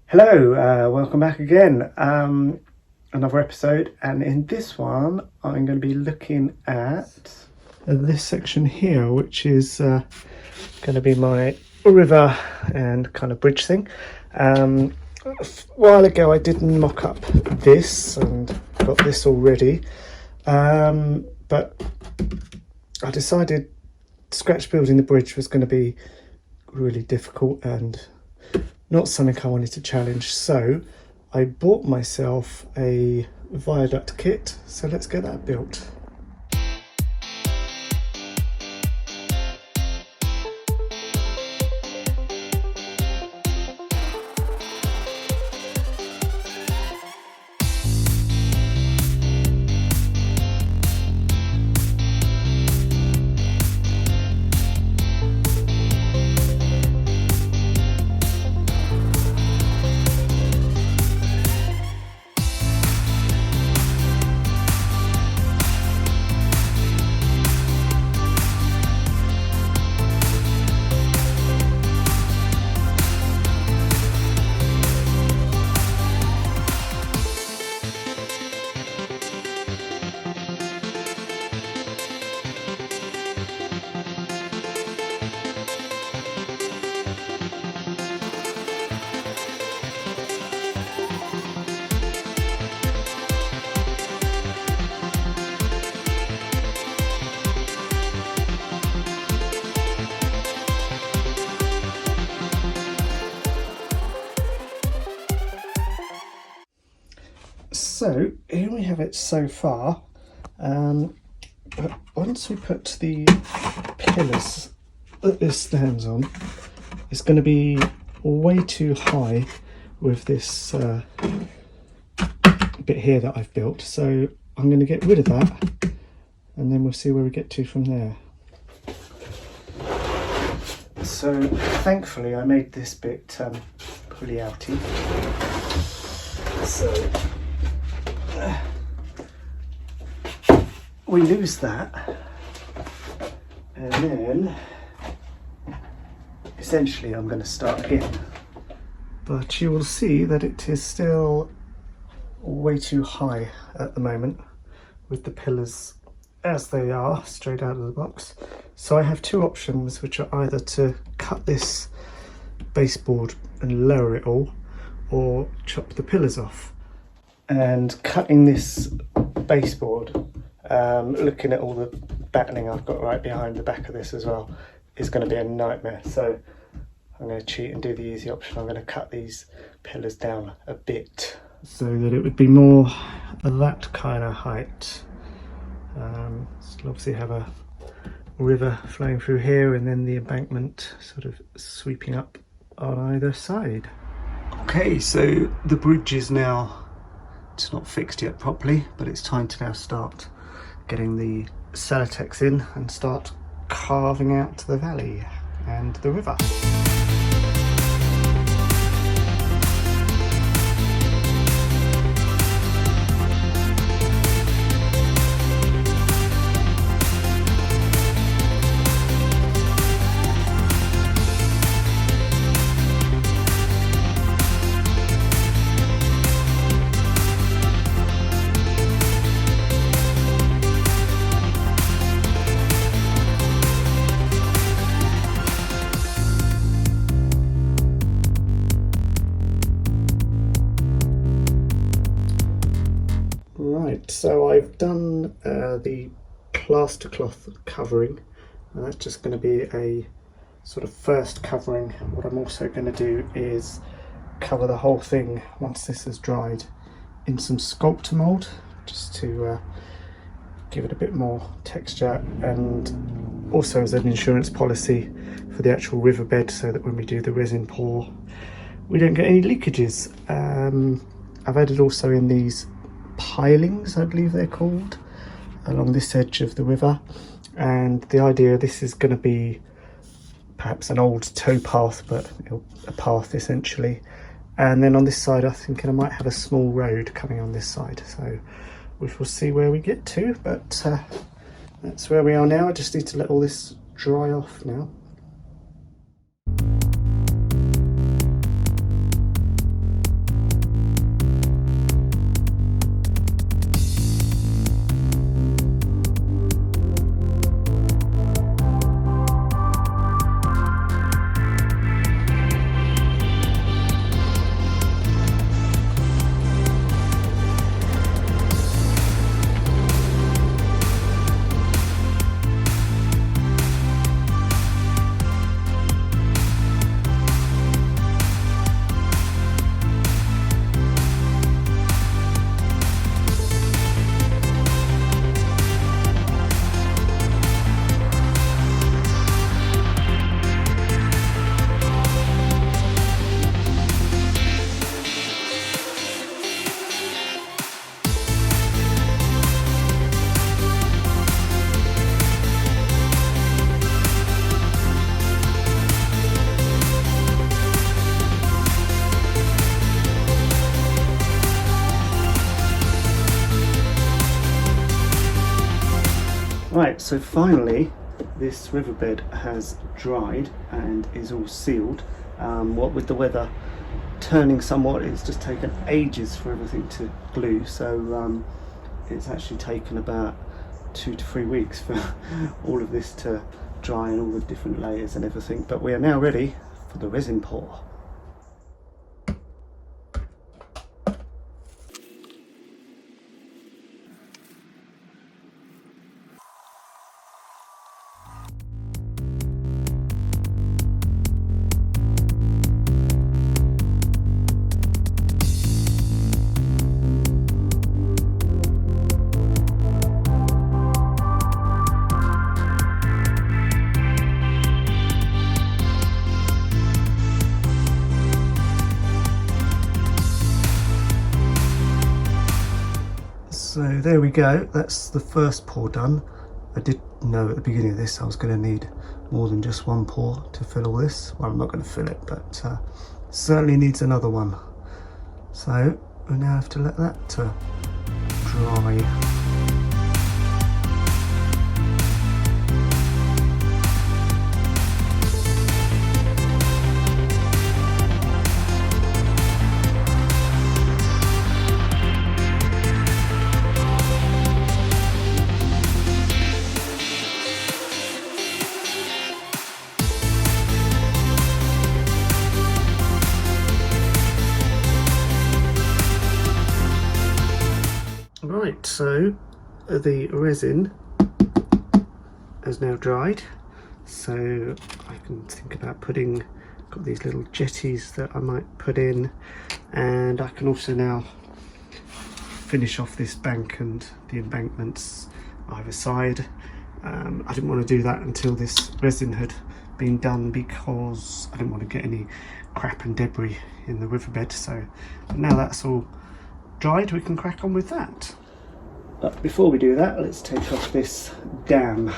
Hello, welcome back again. Another episode, and in this one I'm going to be looking at this section here, which is going to be my river and kind of bridge thing. A while ago I did mock up this and got this all ready, but I decided scratch building the bridge was going to be really difficult and not something I wanted to challenge, so I bought myself a viaduct kit, so let's get that built. So here we have it so far, but once we put the pillars that this stands on, it's going to be way too high with this bit here that I've built, so I'm going to get rid of that and then we'll see where we get to from there. So thankfully I made this bit pulley outy, so we lose that, and then essentially I'm going to start again, but you will see that it is still way too high at the moment with the pillars as they are straight out of the box. So I have two options, which are either to cut this baseboard and lower it all, or chop the pillars off. And cutting this baseboard, looking at all the battening I've got right behind the back of this as well, is going to be a nightmare. So I'm going to cheat and do the easy option. I'm going to cut these pillars down a bit so that it would be more that kind of height. So obviously have a river flowing through here and then the embankment sort of sweeping up on either side. Okay, so the bridge is now, it's not fixed yet properly, but it's time to now start getting the Celotex in and start carving out the valley and the river. Right, so I've done the plaster cloth covering, and that's just going to be a sort of first covering. What I'm also going to do is cover the whole thing once this has dried in some Sculptor mould, just to give it a bit more texture, and also as an insurance policy for the actual riverbed, so that when we do the resin pour we don't get any leakages. I've added also in these pilings, I believe they're called, along this edge of the river, and the idea, this is going to be perhaps an old towpath, but a path essentially, and then on this side I'm thinking I might have a small road coming on this side, so we will see where we get to, but that's where we are now. I just need to let all this dry off now. Right, so finally this riverbed has dried and is all sealed. What with the weather turning somewhat, it's just taken ages for everything to glue, so it's actually taken about 2 to 3 weeks for all of this to dry and all the different layers and everything. But we are now ready for the resin pour. So there we go, that's the first pour done. I did know at the beginning of this I was going to need more than just one pour to fill all this. Well, I'm not going to fill it, but certainly needs another one. So we now have to let that dry. Right, so the resin has now dried, so I can think about got these little jetties that I might put in, and I can also now finish off this bank and the embankments either side. I didn't want to do that until this resin had been done because I didn't want to get any crap and debris in the riverbed, so now that's all dried, we can crack on with that. But before we do that, let's take off this dam.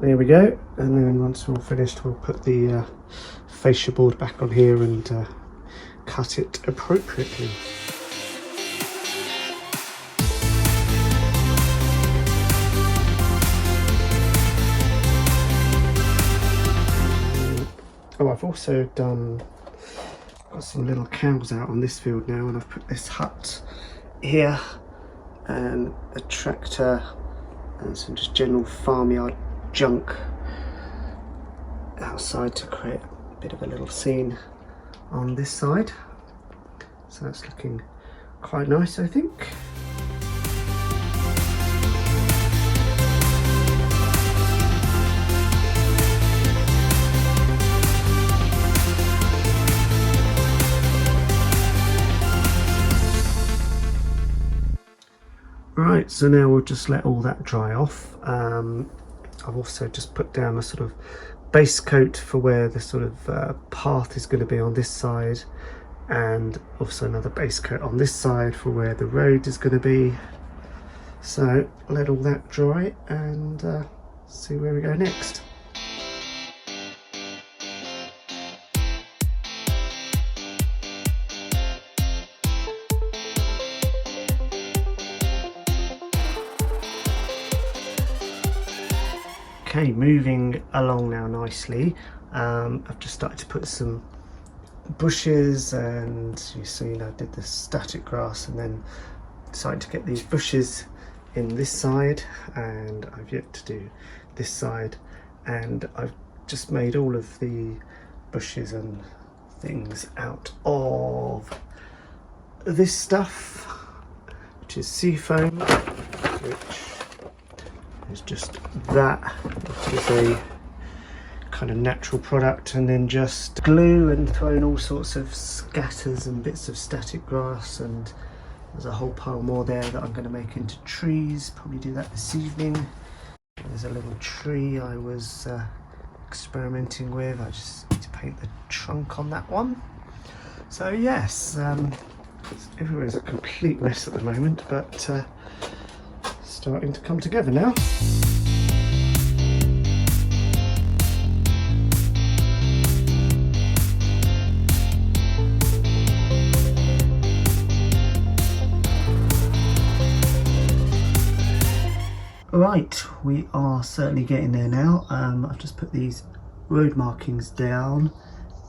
There we go, and then once we're all finished, we'll put the fascia board back on here and cut it appropriately. Oh, I've also got some little cows out on this field now, and I've put this hut here and a tractor and some just general farmyard junk outside to create a bit of a little scene on this side. So that's looking quite nice, I think. Right, so now we'll just let all that dry off. I've also just put down a sort of base coat for where the sort of path is going to be on this side, and also another base coat on this side for where the road is going to be. So let all that dry and see where we go next. Okay, moving along now nicely. I've just started to put some bushes, and you see I did the static grass and then decided to get these bushes in this side, and I've yet to do this side, and I've just made all of the bushes and things out of this stuff, which is seafoam, which is just that, which is a kind of natural product, and then just glue, and thrown all sorts of scatters and bits of static grass, and there's a whole pile more there that I'm going to make into trees, probably do that this evening. There's a little tree I was experimenting with. I just need to paint the trunk on that one. So yes, everywhere is a complete mess at the moment, but starting to come together now. Right, we are certainly getting there now. I've just put these road markings down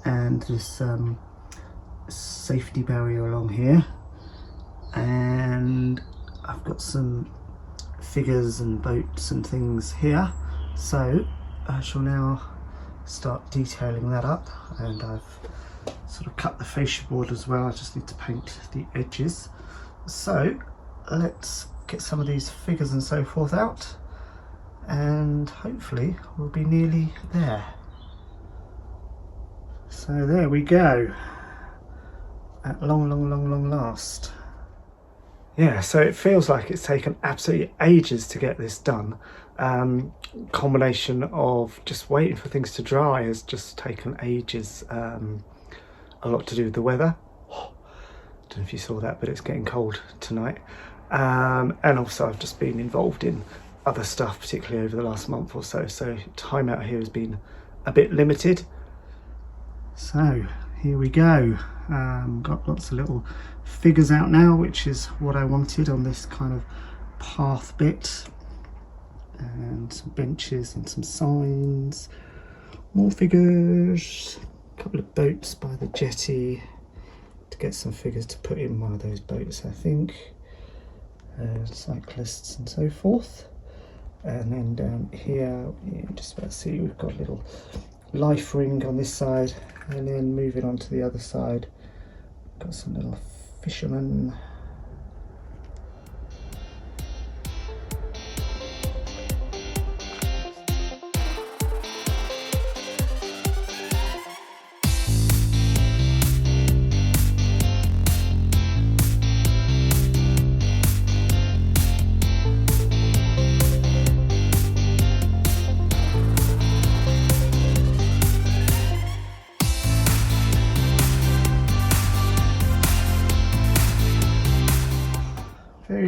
and this safety barrier along here, and I've got some figures and boats and things here, so I shall now start detailing that up. And I've sort of cut the fascia board as well. I just need to paint the edges. So let's get some of these figures and so forth out, and hopefully we'll be nearly there. So there we go, at long last. Yeah, so it feels like it's taken absolutely ages to get this done. Combination of just waiting for things to dry has just taken ages. A lot to do with the weather. Don't know if you saw that, but it's getting cold tonight. And also I've just been involved in other stuff, particularly over the last month or so. So time out here has been a bit limited. So here we go. Got lots of little figures out now, which is what I wanted on this kind of path bit. And some benches and some signs. More figures. A couple of boats by the jetty to get some figures to put in one of those boats, I think. Cyclists and so forth. And then down here, you can just about see we've got a little life ring on this side, and then moving on to the other side, got some little fishermen.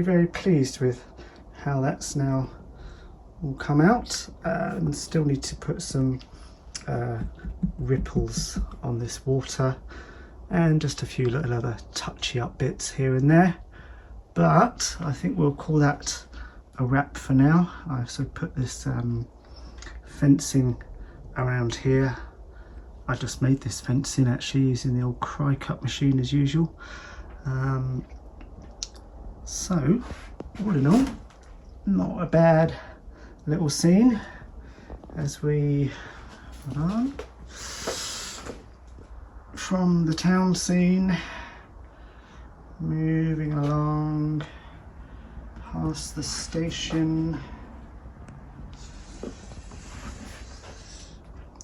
Very pleased with how that's now all come out, and still need to put some ripples on this water and just a few little other touchy up bits here and there, but I think we'll call that a wrap for now. I've also put this fencing around here. I just made this fencing actually using the old cry cut machine as usual. So, all in all, not a bad little scene as we run from the town scene, moving along past the station.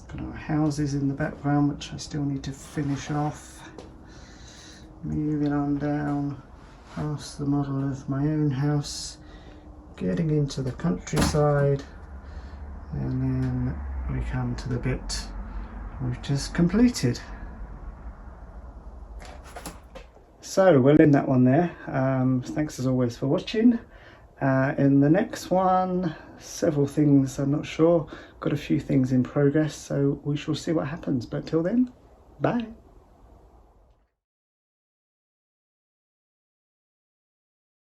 Got our houses in the background, which I still need to finish off. Moving on down past the model of my own house, getting into the countryside, and then we come to the bit we've just completed. So we'll end that one there. Thanks as always for watching. In the next one, several things I'm not sure, got a few things in progress, so we shall see what happens, but till then, bye.